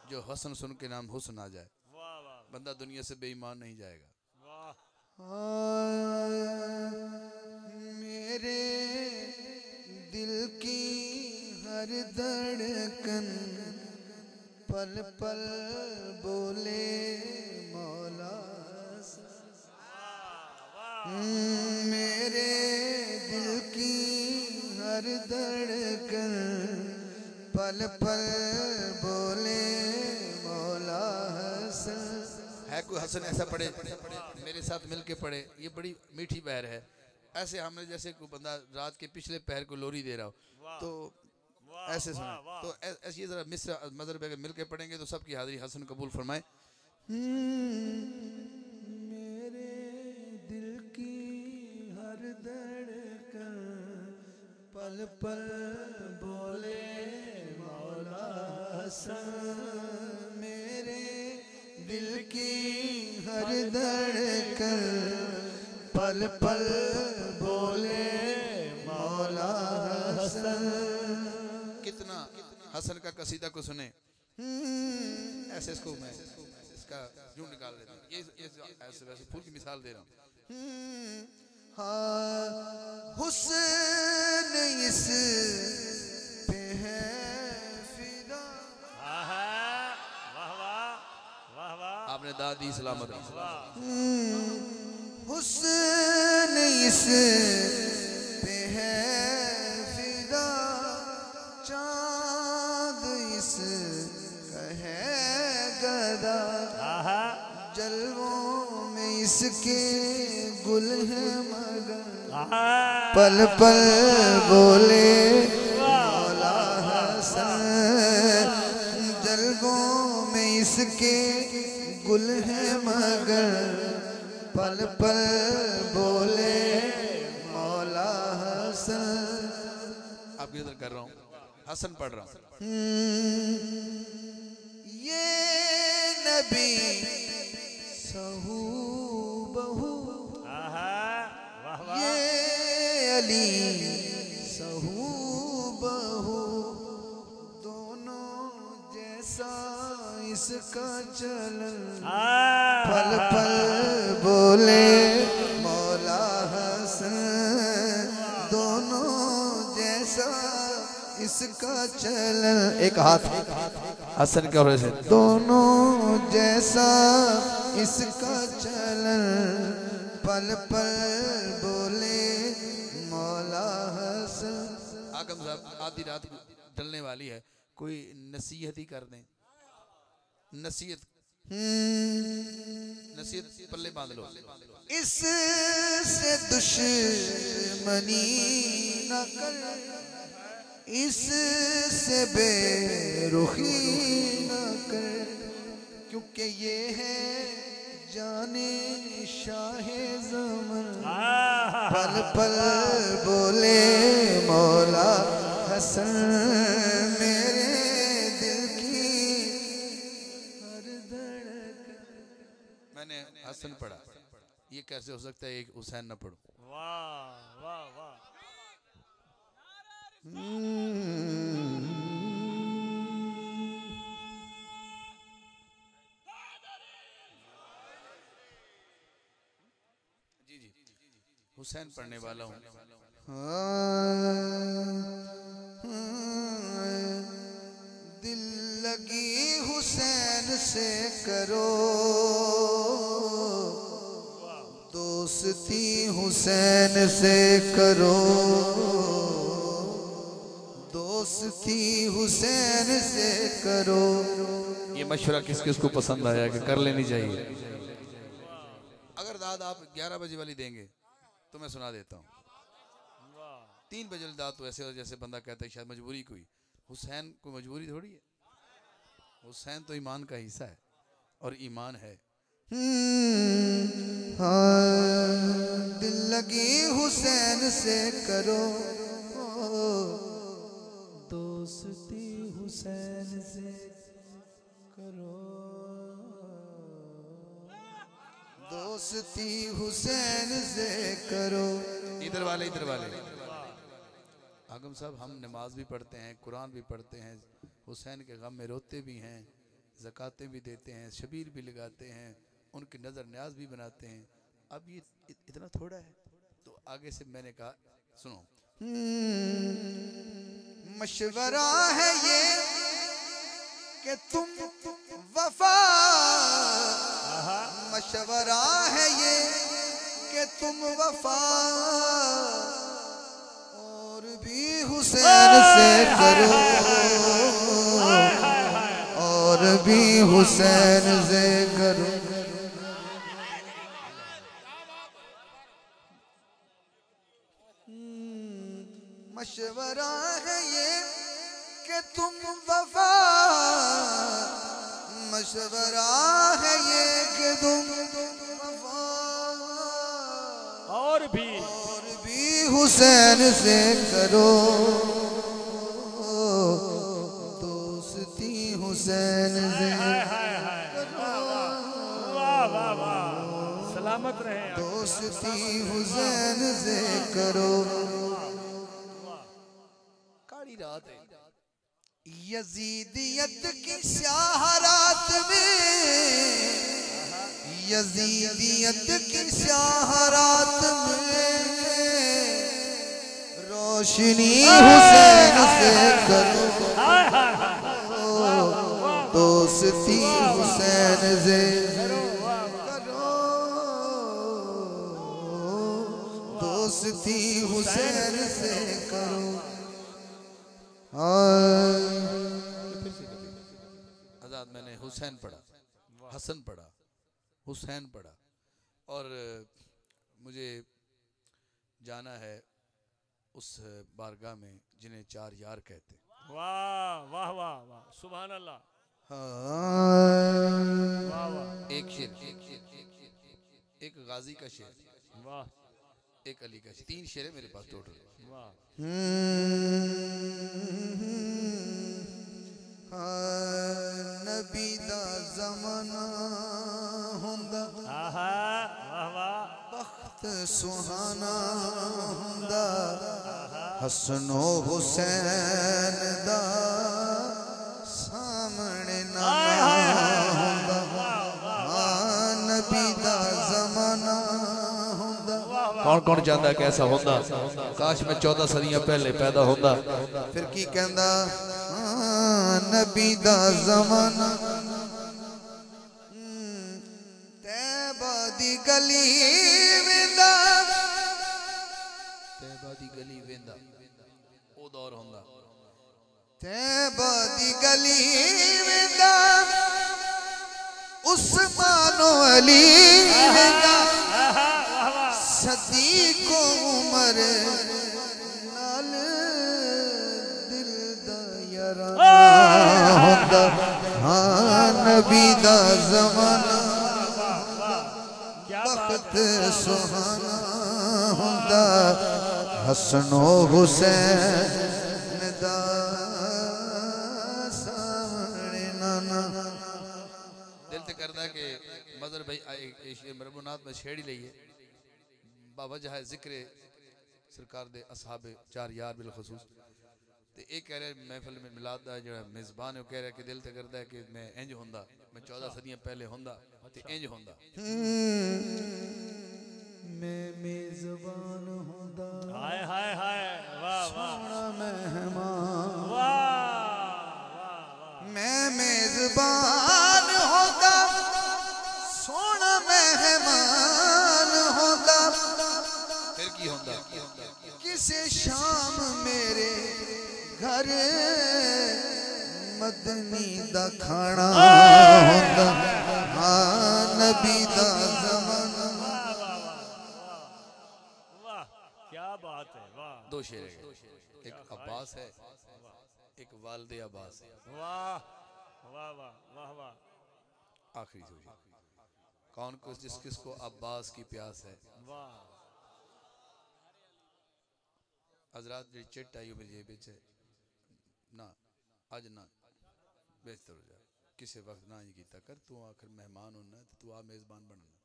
जो हसन सुन के नाम हुस्न आ जाए, बंदा दुनिया से बेईमान नहीं जाएगा। मेरे दिल की हर धड़कन पल पल बोले मौला, मेरे दिल की हर धड़कन पल पल बोले मौला हसन। है कोई हसन ऐसा पढ़े, मेरे साथ मिलके पढ़े, ये बड़ी मीठी बहर है। ऐसे हमने जैसे कोई बंदा रात के पिछले पहर को लोरी दे रहा हो, तो ऐसे सुना, तो ऐसे ये जरा मिस्र मदर पे अगर मिलके पढ़ेंगे तो सबकी हाजिरी हसन कबूल फरमाए। मेरे दिल की हर धड़कन पल पल बोले मौला हसन, मेरे दिल की हर धड़कन पल पल बोले मौला हसन। कितना हसन का कसीदा को सुने, ऐसे इसको मैं इसका यूं निकाल लेता हूँ, ये ऐसे वैसे फूल की मिसाल दे रहा हूँ। हाँ हुस्न इस पे है फिदा। आपने दादी सलामत। हुस्न इस पे है फिदा, चाँद इस का है गदा, जलवों में इसके गुल है मगर पल पल बोले मौला हसन, जलवों में इसके गुल है मगर पल पल बोले मौला हसन। आपकी नजर कर रहा हूँ, हसन पढ़ रहा हूँ। ये नबी सहू बहू, ये अली सहू बहू, दोनों जैसा इसका चलन पल पल बोले मौला हसन, दोनों जैसा इसका चलन। एक हाथ हसन के और ऐसे, दोनों जैसा इसका चलन पल पल बोले मौला हसन। आगम साहब आधी रात ढलने वाली है, कोई नसीहत ही कर दें। नसीहत नसीहत पल्ले बांध लो। इससे दुश्मनी न कर, इससे बेरुखी न कर, क्योंकि ये है जाने शाहे ज़मान पल पल बोले मौला हसन, मेरे दिल की हर धड़कन। मैंने हसन पढ़ा, ये कैसे हो सकता है एक हुसैन न पढ़ूं? वाह वाह वाह। जी जी हुसैन पढ़ने वाला हूँ। दिल लगी हुसैन से करो, दोस्ती हुसैन से करो, दोस्ती हुसैन से करो। ये मशवरा किस किस को पसंद आया कि कर लेनी चाहिए? अगर दाद आप 11 बजे वाली देंगे तो मैं सुना देता हूँ। 3 बजे वाली दाद तो ऐसे हो जैसे बंदा कहता है शायद मजबूरी कोई। हुसैन कोई मजबूरी थोड़ी है, हुसैन तो ईमान का हिस्सा है और ईमान है। हाँ दिल लगी हुसैन से करो, दोस्ती हुसैन से करो, दोस्ती हुसैन से करो। इधर वाले इधर वाले आगम साहब, हम नमाज भी पढ़ते हैं, कुरान भी पढ़ते हैं, हुसैन के गम में रोते भी हैं, ज़कातें भी देते हैं, शबीर भी लगाते हैं, उनकी नज़र न्याज भी बनाते हैं। अब ये इतना थोड़ा है। तो आगे से मैंने कहा सुनो, मशवरा है ये कि तुम वफा, मशवरा है ये कि तुम वफा और भी हुसैन से करो, और भी हुसैन से करो। मशवरा है ये कि तुम वफा, मशवरा है ये कि तुम वफा और भी हुसैन से करो, दोस्ती हुसैन से करो। वाह वाह वाह, सलामत रहे, दोस्ती हुसैन से करो। काली रात है, यजीदियत की शाहरात में, यजीदियत की शाहरात में रोशनी हुसैन से करो, दोस्ती हुसैन से करो, दोस्ती हुसैन से करो। आजाद मैंने हुसैन पढ़ा, हसन पढ़ा, हुसैन पढ़ा, और मुझे जाना है उस बारगाह में जिन्हें चार यार कहते। वाह वाह वाह वाह, सुभान अल्लाह। वाह वाह, एक शेर, एक गाजी का शेर, वाह, एक अली का शेर, 3 शेर है मेरे पास टोटल। वाह, नबी दा ज़माना हुंदा, वाह वाह, बख्त सुहाना हुंदा, हसनो हुसैन दा सामने ना हुंदा। नबी दा ज़माना हुंदा, कौन कौन चाहता कि ऐसा होता, काश मैं 14 सदियां पहले पैदा होता। फिर की कहंदा, नबी दा ज़माना तैबा दी गली वेंदा, तैबा दी गली वेंदा ओ दौर हुंदा, तैबा दी गली वेंदा, उस्मानो अली वेंदा, सदीक उमर नाल दिल दा याराना हुंदा। हाँ नबी दा ज़माना बख्त सुहाना हुंदा, हसनो हुसैन दा सामने नाना। दिल ते करदा कि मदर भाई मरबूनात में छेड़ ही लईए बावजह जिक्र सरकार दे असहाबे चार यार बिलखसूस। ते एक कह रहा है महफिल में मिलाद दा जो मेज़बान है वो कह रहा है कि दिल ते करदा है कि मैं इंज हुंदा, मैं 14 सदियां पहले हुंदा ते इंज हुंदा। मैं मेज़बान हुंदा, हाय हाय हाय, वाह वाह, सोना मेहमान, वाह वाह, मैं मेज़बान होता, सोना मेहमान होता। फिर की होता, किसे शाम मेरे घर मदनी दा खाना होता। हाँ नबी दा ज़माना। वाह, क्या बात है, वाह। 2 शेर है, एक अब्बास है, एक वालिद अब्बास है। वाह वाह वाह वाह वाह, आखिरी सोचिए कौन को जिस किसको अब्बास की प्यास है। वाह, हजरात जी चिट आई मेरी जेब च ना अज ना बेहतर हो जा किसी वक्त ना ही कीता कर, तू आखिर मेहमान होना तो तू आ मेज़बान बनना।